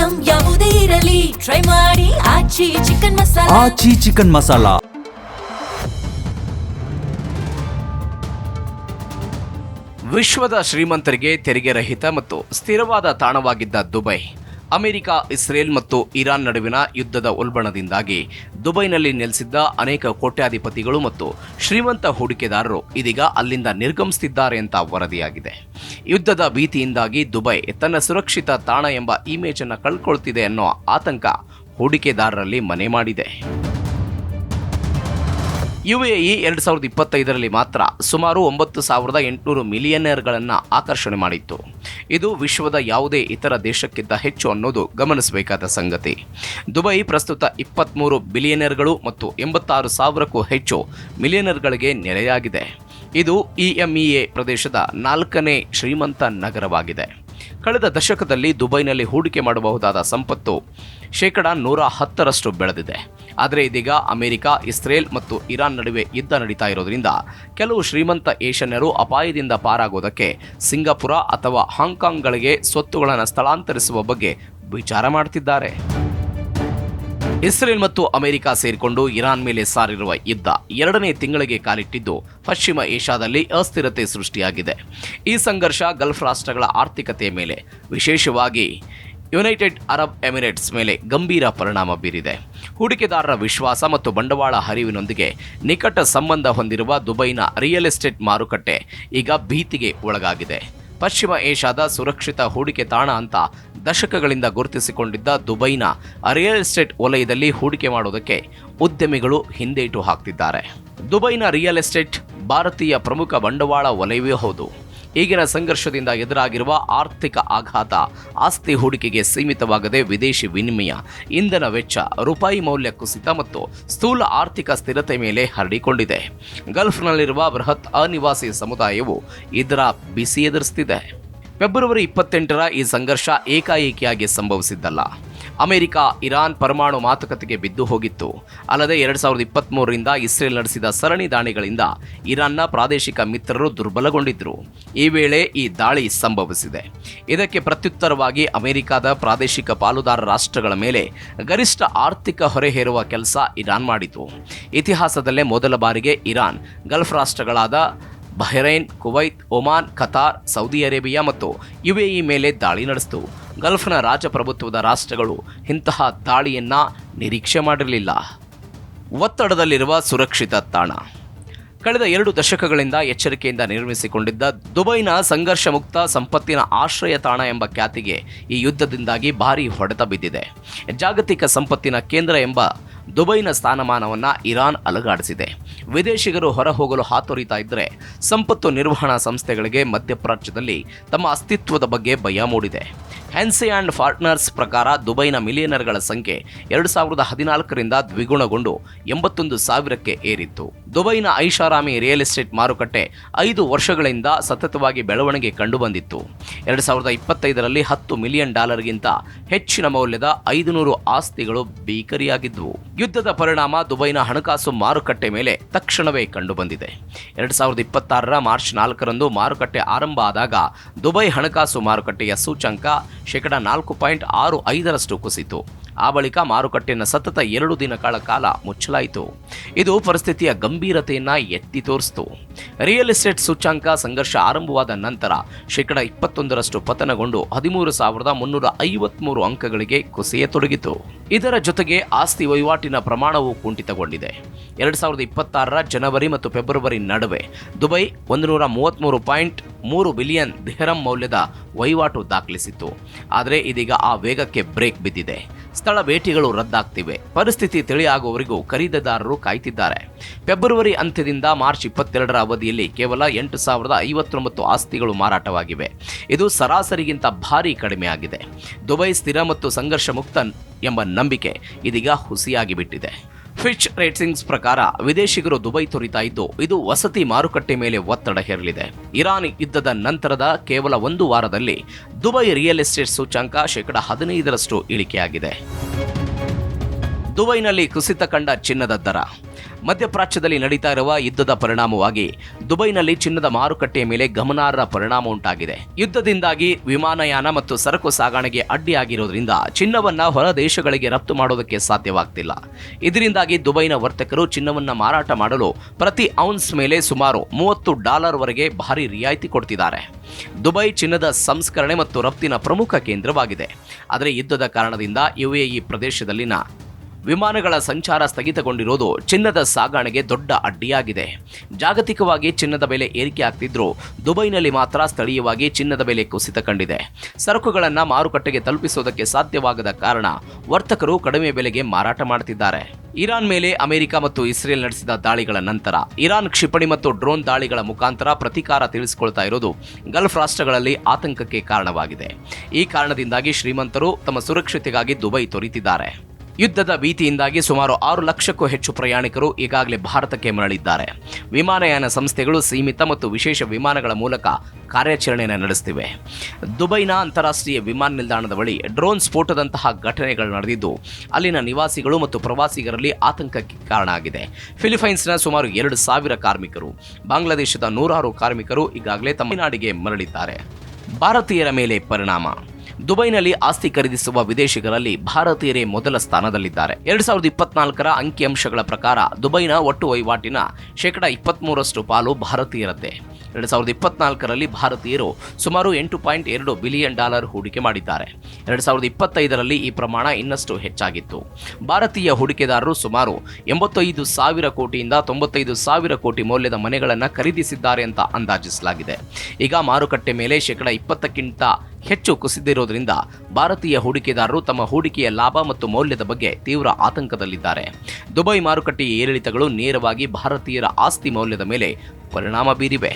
Item ಯಾವುದೇ ಇರಲಿ try ಮಾಡಿ ಆಚಿ ಚಿಕನ್ ಮಸಾಲಾ. ಆಚಿ ಚಿಕನ್ ಮಸಾಲಾ. ವಿಶ್ವದ ಶ್ರೀಮಂತರಿಗೆ ತೆರಿಗೆ ರಹಿತ ಮತ್ತು ಸ್ಥಿರವಾದ ತಾಣವಾಗಿದ್ದ ದುಬೈ, ಅಮೆರಿಕ, ಇಸ್ರೇಲ್ ಮತ್ತು ಇರಾನ್ ನಡುವಿನ ಯುದ್ಧದ ಉಲ್ಬಣದಿಂದಾಗಿ ದುಬೈನಲ್ಲಿ ನೆಲೆಸಿದ್ದ ಅನೇಕ ಕೋಟ್ಯಾಧಿಪತಿಗಳು ಮತ್ತು ಶ್ರೀಮಂತ ಹೂಡಿಕೆದಾರರು ಇದೀಗ ಅಲ್ಲಿಂದ ನಿರ್ಗಮಿಸುತ್ತಿದ್ದಾರೆ ಅಂತ ವರದಿಯಾಗಿದೆ. ಯುದ್ಧದ ಭೀತಿಯಿಂದಾಗಿ ದುಬೈ ತನ್ನ ಸುರಕ್ಷಿತ ತಾಣ ಎಂಬ ಇಮೇಜ್ ಅನ್ನು ಕಳ್ಕೊಳ್ತಿದೆ ಅನ್ನೋ ಆತಂಕ ಹೂಡಿಕೆದಾರರಲ್ಲಿ ಮನೆ ಮಾಡಿದೆ. UAE 2025ರಲ್ಲಿ ಮಾತ್ರ ಸುಮಾರು 9,800 ಮಿಲಿಯನೇರ್ಗಳನ್ನು ಆಕರ್ಷಣೆ ಮಾಡಿತ್ತು. ಇದು ವಿಶ್ವದ ಯಾವುದೇ ಇತರ ದೇಶಕ್ಕಿಂತ ಹೆಚ್ಚು ಅನ್ನೋದು ಗಮನಿಸಬೇಕಾದ ಸಂಗತಿ. ದುಬೈ ಪ್ರಸ್ತುತ 23 ಬಿಲಿಯನೇರ್ಗಳು ಮತ್ತು 86,000ಕ್ಕೂ ಹೆಚ್ಚು ಮಿಲಿಯನೇರ್ಗಳಿಗೆ ನೆಲೆಯಾಗಿದೆ. ಇದು EMEA ಪ್ರದೇಶದ 4ನೇ ಶ್ರೀಮಂತ ನಗರವಾಗಿದೆ. ಕಳೆದ ದಶಕದಲ್ಲಿ ದುಬೈನಲ್ಲಿ ಹೂಡಿಕೆ ಮಾಡಬಹುದಾದ ಸಂಪತ್ತು 110% ಬೆಳೆದಿದೆ. ಆದರೆ ಇದೀಗ ಅಮೆರಿಕ, ಇಸ್ರೇಲ್ ಮತ್ತು ಇರಾನ್ ನಡುವೆ ಯುದ್ಧ ನಡೀತಾ ಇರೋದ್ರಿಂದ ಕೆಲವು ಶ್ರೀಮಂತ ಏಷ್ಯನ್ನರು ಅಪಾಯದಿಂದ ಪಾರಾಗೋದಕ್ಕೆ ಸಿಂಗಾಪುರ ಅಥವಾ ಹಾಂಗ್ಕಾಂಗ್ಗಳಿಗೆ ಸ್ವತ್ತುಗಳನ್ನು ಸ್ಥಳಾಂತರಿಸುವ ಬಗ್ಗೆ ವಿಚಾರ ಮಾಡ್ತಿದ್ದಾರೆ. ಇಸ್ರೇಲ್ ಮತ್ತು ಅಮೆರಿಕ ಸೇರಿಕೊಂಡು ಇರಾನ್ ಮೇಲೆ ಸಾರಿರುವ ಯುದ್ಧ 2ನೇ ತಿಂಗಳಿಗೆ ಕಾಲಿಟ್ಟಿದ್ದು ಪಶ್ಚಿಮ ಏಷ್ಯಾದಲ್ಲಿ ಅಸ್ಥಿರತೆ ಸೃಷ್ಟಿಯಾಗಿದೆ. ಈ ಸಂಘರ್ಷ ಗಲ್ಫ್ ರಾಷ್ಟ್ರಗಳ ಆರ್ಥಿಕತೆಯ ಮೇಲೆ, ವಿಶೇಷವಾಗಿ ಯುನೈಟೆಡ್ ಅರಬ್ ಎಮಿರೇಟ್ಸ್ ಮೇಲೆ ಗಂಭೀರ ಪರಿಣಾಮ ಬೀರಿದೆ. ಹೂಡಿಕೆದಾರರ ವಿಶ್ವಾಸ ಮತ್ತು ಬಂಡವಾಳ ಹರಿವಿನೊಂದಿಗೆ ನಿಕಟ ಸಂಬಂಧ ಹೊಂದಿರುವ ದುಬೈನ ರಿಯಲ್ ಎಸ್ಟೇಟ್ ಮಾರುಕಟ್ಟೆ ಈಗ ಭೀತಿಗೆ ಒಳಗಾಗಿದೆ. ಪಶ್ಚಿಮ ಏಷ್ಯಾದ ಸುರಕ್ಷಿತ ಹೂಡಿಕೆ ತಾಣ ಅಂತ ದಶಕಗಳಿಂದ ಗುರುತಿಸಿಕೊಂಡಿದ್ದ ದುಬೈನ ರಿಯಲ್ ಎಸ್ಟೇಟ್ ವಲಯದಲ್ಲಿ ಹೂಡಿಕೆ ಮಾಡೋದಕ್ಕೆ ಉದ್ಯಮಿಗಳು ಹಿಂದೇಟು ಹಾಕ್ತಿದ್ದಾರೆ. ದುಬೈನ ರಿಯಲ್ ಎಸ್ಟೇಟ್ ಭಾರತೀಯ ಪ್ರಮುಖ ಬಂಡವಾಳ ವಲಯವೇ ಹೌದು. ಈಗಿನ ಸಂಘರ್ಷದಿಂದ ಎದುರಾಗಿರುವ ಆರ್ಥಿಕ ಆಘಾತ ಆಸ್ತಿ ಹೂಡಿಕೆಗೆ ಸೀಮಿತವಾಗದೆ ವಿದೇಶಿ ವಿನಿಮಯ, ಇಂಧನ ವೆಚ್ಚ, ರೂಪಾಯಿ ಮೌಲ್ಯ ಕುಸಿತ ಮತ್ತು ಸ್ಥೂಲ ಆರ್ಥಿಕ ಸ್ಥಿರತೆ ಮೇಲೆ ಹರಡಿಕೊಂಡಿದೆ. ಗಲ್ಫ್ನಲ್ಲಿರುವ ಬೃಹತ್ ಅನಿವಾಸಿ ಸಮುದಾಯವು ಇದರ ಬಿಸಿ ಎದುರಿಸುತ್ತಿದೆ. ಫೆಬ್ರವರಿ 28ರ ಈ ಸಂಘರ್ಷ ಏಕಾಏಕಿಯಾಗಿ ಸಂಭವಿಸಿದ್ದಲ್ಲ. ಅಮೆರಿಕ, ಇರಾನ್ ಪರಮಾಣು ಮಾತುಕತೆಗೆ ಬಿದ್ದು ಹೋಗಿತ್ತು. ಅಲ್ಲದೆ 2023ರಿಂದ ಇಸ್ರೇಲ್ ನಡೆಸಿದ ಸರಣಿ ದಾಳಿಗಳಿಂದ ಇರಾನ್ನ ಪ್ರಾದೇಶಿಕ ಮಿತ್ರರು ದುರ್ಬಲಗೊಂಡಿದ್ದರು. ಈ ವೇಳೆ ಈ ದಾಳಿ ಸಂಭವಿಸಿದೆ. ಇದಕ್ಕೆ ಪ್ರತ್ಯುತ್ತರವಾಗಿ ಅಮೆರಿಕದ ಪ್ರಾದೇಶಿಕ ಪಾಲುದಾರ ರಾಷ್ಟ್ರಗಳ ಮೇಲೆ ಗರಿಷ್ಠ ಆರ್ಥಿಕ ಹೊರೆ ಹೇರುವ ಕೆಲಸ ಇರಾನ್ ಮಾಡಿತು. ಇತಿಹಾಸದಲ್ಲೇ ಮೊದಲ ಬಾರಿಗೆ ಇರಾನ್ ಗಲ್ಫ್ ರಾಷ್ಟ್ರಗಳಾದ Bahrain, Kuwait, Oman, Qatar, Saudi Arabia ಮತ್ತು UAE ಮೇಲೆ ದಾಳಿ ನಡೆಸಿತು. ಗಲ್ಫ್ನ ರಾಜಪ್ರಭುತ್ವದ ರಾಷ್ಟ್ರಗಳು ಇಂತಹ ದಾಳಿಯನ್ನ ನಿರೀಕ್ಷೆ ಮಾಡಿರಲಿಲ್ಲ. ಒತ್ತಡದಲ್ಲಿರುವ ಸುರಕ್ಷಿತ ತಾಣ. ಕಳೆದ 2 ದಶಕಗಳಿಂದ ಎಚ್ಚರಿಕೆಯಿಂದ ನಿರ್ಮಿಸಿಕೊಂಡಿದ್ದ ದುಬೈನ ಸಂಘರ್ಷ ಮುಕ್ತ ಸಂಪತ್ತಿನ ಆಶ್ರಯ ತಾಣ ಎಂಬ ಖ್ಯಾತಿಗೆ ಈ ಯುದ್ಧದಿಂದಾಗಿ ಭಾರೀ ಹೊಡೆತ ಬಿದ್ದಿದೆ. ಜಾಗತಿಕ ಸಂಪತ್ತಿನ ಕೇಂದ್ರ ಎಂಬ ದುಬೈನ ಸ್ಥಾನಮಾನವನ್ನು ಇರಾನ್ ಅಲುಗಾಡಿಸಿದೆ. ವಿದೇಶಿಗರು ಹೊರಹೋಗಲು ಹಾತೊರಿತಾ ಇದ್ದರೆ ಸಂಪತ್ತು ನಿರ್ವಹಣಾ ಸಂಸ್ಥೆಗಳಿಗೆ ಮಧ್ಯಪ್ರಾಚ್ಯದಲ್ಲಿ ತಮ್ಮ ಅಸ್ತಿತ್ವದ ಬಗ್ಗೆ ಭಯ ಮೂಡಿದೆ. ಹೆನ್ಸೆ ಆ್ಯಂಡ್ ಪಾರ್ಟ್ನರ್ಸ್ ಪ್ರಕಾರ ದುಬೈನ ಮಿಲಿಯನರ್ಗಳ ಸಂಖ್ಯೆ 2014ರಿಂದ ದ್ವಿಗುಣಗೊಂಡು 81,000ಕ್ಕೆ ಏರಿತ್ತು. ದುಬೈನ ಐಷಾರಾಮಿ ರಿಯಲ್ ಎಸ್ಟೇಟ್ ಮಾರುಕಟ್ಟೆ 5 ವರ್ಷಗಳಿಂದ ಸತತವಾಗಿ ಬೆಳವಣಿಗೆ ಕಂಡುಬಂದಿತ್ತು. 2025ರಲ್ಲಿ $10 ಮಿಲಿಯನ್ ಹೆಚ್ಚಿನ ಮೌಲ್ಯದ 500 ಆಸ್ತಿಗಳು ಬೇಕರಿಯಾಗಿದ್ದವು. ಯುದ್ಧದ ಪರಿಣಾಮ ದುಬೈನ ಹಣಕಾಸು ಮಾರುಕಟ್ಟೆ ಮೇಲೆ ತಕ್ಷಣವೇ ಕಂಡುಬಂದಿದೆ. 2026ರ ಮಾರ್ಚ್ 4ರಂದು ಮಾರುಕಟ್ಟೆ ಆರಂಭ ಆದಾಗ ದುಬೈ ಹಣಕಾಸು ಮಾರುಕಟ್ಟೆಯ ಸೂಚ್ಯಂಕ 4.65% ಕುಸಿತು. ಆ ಬಳಿಕ ಮಾರುಕಟ್ಟೆಯನ್ನು ಸತತ 2 ದಿನಗಳ ಕಾಲ ಮುಚ್ಚಲಾಯಿತು. ಇದು ಪರಿಸ್ಥಿತಿಯ ಗಂಭೀರತೆಯನ್ನು ಎತ್ತಿ ತೋರಿಸಿತು. ರಿಯಲ್ ಎಸ್ಟೇಟ್ ಸೂಚ್ಯಂಕ ಸಂಘರ್ಷ ಆರಂಭವಾದ ನಂತರ 21% ಪತನಗೊಂಡು 13,353 ಅಂಕಗಳಿಗೆ ಕುಸಿಯತೊಡಗಿತು. ಇದರ ಜೊತೆಗೆ ಆಸ್ತಿ ವಹಿವಾಟಿನ ಪ್ರಮಾಣವು ಕುಂಠಿತಗೊಂಡಿದೆ. 2026ರ ಜನವರಿ ಮತ್ತು ಫೆಬ್ರವರಿ ನಡುವೆ ದುಬೈ 133.3 ಬಿಲಿಯನ್ ದಿರ್ಹಂ ಮೌಲ್ಯದ ವಹಿವಾಟು ದಾಖಲಿಸಿತ್ತು. ಆದರೆ ಇದೀಗ ಆ ವೇಗಕ್ಕೆ ಬ್ರೇಕ್ ಬಿದ್ದಿದೆ. ಸ್ಥಳ ಭೇಟಿಗಳು ರದ್ದಾಗ್ತಿವೆ. ಪರಿಸ್ಥಿತಿ ತಿಳಿಯಾಗುವವರೆಗೂ ಖರೀದಿದಾರರು ಕಾಯ್ತಿದ್ದಾರೆ. ಫೆಬ್ರವರಿ ಅಂತ್ಯದಿಂದ ಮಾರ್ಚ್ 22ರ ಅವಧಿಯಲ್ಲಿ ಕೇವಲ 8,059 ಆಸ್ತಿಗಳು ಮಾರಾಟವಾಗಿವೆ. ಇದು ಸರಾಸರಿಗಿಂತ ಭಾರಿ ಕಡಿಮೆಯಾಗಿದೆ. ದುಬೈ ಸ್ಥಿರ ಮತ್ತು ಸಂಘರ್ಷ ಮುಕ್ತ ಎಂಬ ನಂಬಿಕೆ ಇದೀಗ ಹುಸಿಯಾಗಿ ಬಿಟ್ಟಿದೆ. ಫಿಚ್ ರೇಟಿಂಗ್ಸ್ ಪ್ರಕಾರ ವಿದೇಶಿಗರು ದುಬೈ ತೊರಿತಾ ಇದ್ದು ಇದು ವಸತಿ ಮಾರುಕಟ್ಟೆ ಮೇಲೆ ಒತ್ತಡ ಹೇರಲಿದೆ. ಇರಾನ್ ಯುದ್ಧದ ನಂತರದ ಕೇವಲ 1 ವಾರದಲ್ಲಿ ದುಬೈ ರಿಯಲ್ ಎಸ್ಟೇಟ್ ಸೂಚ್ಯಂಕ 15% ಇಳಿಕೆಯಾಗಿದೆ. ದುಬೈನಲ್ಲಿ ಕುಸಿತ ಕಂಡ ಚಿನ್ನದ ದರ. ಮಧ್ಯಪ್ರಾಚ್ಯದಲ್ಲಿ ನಡೀತಾ ಇರುವ ಯುದ್ಧದ ಪರಿಣಾಮವಾಗಿ ದುಬೈನಲ್ಲಿ ಚಿನ್ನದ ಮಾರುಕಟ್ಟೆಯ ಮೇಲೆ ಗಮನಾರ್ಹ ಪರಿಣಾಮ ಉಂಟಾಗಿದೆ. ಯುದ್ಧದಿಂದಾಗಿ ವಿಮಾನಯಾನ ಮತ್ತು ಸರಕು ಸಾಗಣೆಗೆ ಅಡ್ಡಿಯಾಗಿರೋದ್ರಿಂದ ಚಿನ್ನವನ್ನ ಹೊರ ದೇಶಗಳಿಗೆ ರಫ್ತು ಮಾಡೋದಕ್ಕೆ ಸಾಧ್ಯವಾಗ್ತಿಲ್ಲ. ಇದರಿಂದಾಗಿ ದುಬೈನ ವರ್ತಕರು ಚಿನ್ನವನ್ನ ಮಾರಾಟ ಮಾಡಲು ಪ್ರತಿ ಔನ್ಸ್ ಮೇಲೆ ಸುಮಾರು $30 ವರೆಗೆ ಭಾರಿ ರಿಯಾಯಿತಿ ಕೊಡ್ತಿದ್ದಾರೆ. ದುಬೈ ಚಿನ್ನದ ಸಂಸ್ಕರಣೆ ಮತ್ತು ರಫ್ತಿನ ಪ್ರಮುಖ ಕೇಂದ್ರವಾಗಿದೆ. ಆದರೆ ಯುದ್ಧದ ಕಾರಣದಿಂದ UAE ಪ್ರದೇಶದಲ್ಲಿನ ವಿಮಾನಗಳ ಸಂಚಾರ ಸ್ಥಗಿತಗೊಂಡಿರೋದು ಚಿನ್ನದ ಸಾಗಣೆಗೆ ದೊಡ್ಡ ಅಡ್ಡಿಯಾಗಿದೆ. ಜಾಗತಿಕವಾಗಿ ಚಿನ್ನದ ಬೆಲೆ ಏರಿಕೆ ಆಗ್ತಿದ್ರೂ ದುಬೈನಲ್ಲಿ ಮಾತ್ರ ಸ್ಥಳೀಯವಾಗಿ ಚಿನ್ನದ ಬೆಲೆ ಕುಸಿತ ಕಂಡಿದೆ. ಸರಕುಗಳನ್ನು ಮಾರುಕಟ್ಟೆಗೆ ತಲುಪಿಸೋದಕ್ಕೆ ಸಾಧ್ಯವಾಗದ ಕಾರಣ ವರ್ತಕರು ಕಡಿಮೆ ಬೆಲೆಗೆ ಮಾರಾಟ ಮಾಡುತ್ತಿದ್ದಾರೆ. ಇರಾನ್ ಮೇಲೆ ಅಮೆರಿಕ ಮತ್ತು ಇಸ್ರೇಲ್ ನಡೆಸಿದ ದಾಳಿಗಳ ನಂತರ ಇರಾನ್ ಕ್ಷಿಪಣಿ ಮತ್ತು ಡ್ರೋನ್ ದಾಳಿಗಳ ಮುಖಾಂತರ ಪ್ರತೀಕಾರ ತೀರಿಸಿಕೊಳ್ತಾ ಇರೋದು ಗಲ್ಫ್ ರಾಷ್ಟ್ರಗಳಲ್ಲಿ ಆತಂಕಕ್ಕೆ ಕಾರಣವಾಗಿದೆ. ಈ ಕಾರಣದಿಂದಾಗಿ ಶ್ರೀಮಂತರು ತಮ್ಮ ಸುರಕ್ಷತೆಗಾಗಿ ದುಬೈ ತೊರೆತಿದ್ದಾರೆ. ಯುದ್ಧದ ಭೀತಿಯಿಂದಾಗಿ ಸುಮಾರು 6 ಲಕ್ಷಕ್ಕೂ ಹೆಚ್ಚು ಪ್ರಯಾಣಿಕರು ಈಗಾಗಲೇ ಭಾರತಕ್ಕೆ ಮರಳಿದ್ದಾರೆ. ವಿಮಾನಯಾನ ಸಂಸ್ಥೆಗಳು ಸೀಮಿತ ಮತ್ತು ವಿಶೇಷ ವಿಮಾನಗಳ ಮೂಲಕ ಕಾರ್ಯಾಚರಣೆಯನ್ನು ನಡೆಸುತ್ತಿವೆ. ದುಬೈನ ಅಂತಾರಾಷ್ಟ್ರೀಯ ವಿಮಾನ ನಿಲ್ದಾಣದ ಬಳಿ ಡ್ರೋನ್ ಸ್ಫೋಟದಂತಹ ಘಟನೆಗಳು ನಡೆದಿದ್ದು ಅಲ್ಲಿನ ನಿವಾಸಿಗಳು ಮತ್ತು ಪ್ರವಾಸಿಗರಲ್ಲಿ ಆತಂಕಕ್ಕೆ ಕಾರಣ ಆಗಿದೆ. ಫಿಲಿಪೈನ್ಸ್ನ ಸುಮಾರು 2,000 ಕಾರ್ಮಿಕರು, ಬಾಂಗ್ಲಾದೇಶದ 100 ಕಾರ್ಮಿಕರು ಈಗಾಗಲೇ ತಮ್ಮ ನಾಡಿಗೆ ಮರಳಿದ್ದಾರೆ. ಭಾರತೀಯರ ಮೇಲೆ ಪರಿಣಾಮ. ದುಬೈನಲ್ಲಿ ಆಸ್ತಿ ಖರೀದಿಸುವ ವಿದೇಶಿಗರಲ್ಲಿ ಭಾರತೀಯರೇ ಮೊದಲ ಸ್ಥಾನದಲ್ಲಿದ್ದಾರೆ. 2024ರ ಅಂಕಿಅಂಶಗಳ ಪ್ರಕಾರ ದುಬೈನ ಒಟ್ಟು ವಹಿವಾಟಿನ 23% ಪಾಲು ಭಾರತೀಯರದ್ದೇ. 2024ರಲ್ಲಿ ಭಾರತೀಯರು ಸುಮಾರು $8.2 ಬಿಲಿಯನ್ ಹೂಡಿಕೆ ಮಾಡಿದ್ದಾರೆ. 2025ರಲ್ಲಿ ಈ ಪ್ರಮಾಣ ಇನ್ನಷ್ಟು ಹೆಚ್ಚಾಗಿತ್ತು. ಭಾರತೀಯ ಹೂಡಿಕೆದಾರರು ಸುಮಾರು 85,000 ಕೋಟಿಯಿಂದ 95,000 ಕೋಟಿ ಮೌಲ್ಯದ ಮನೆಗಳನ್ನು ಖರೀದಿಸಿದ್ದಾರೆ ಅಂತ ಅಂದಾಜಿಸಲಾಗಿದೆ. ಈಗ ಮಾರುಕಟ್ಟೆ ಮೇಲೆ 20%ಕ್ಕಿಂತ ಹೆಚ್ಚು ಕುಸಿದಿರೋದ್ರಿಂದ ಭಾರತೀಯ ಹೂಡಿಕೆದಾರರು ತಮ್ಮ ಹೂಡಿಕೆಯ ಲಾಭ ಮತ್ತು ಮೌಲ್ಯದ ಬಗ್ಗೆ ತೀವ್ರ ಆತಂಕದಲ್ಲಿದ್ದಾರೆ. ದುಬೈ ಮಾರುಕಟ್ಟೆಯ ಏರಿಳಿತಗಳು ನೇರವಾಗಿ ಭಾರತೀಯರ ಆಸ್ತಿ ಮೌಲ್ಯದ ಮೇಲೆ ಪರಿಣಾಮ ಬೀರಿವೆ.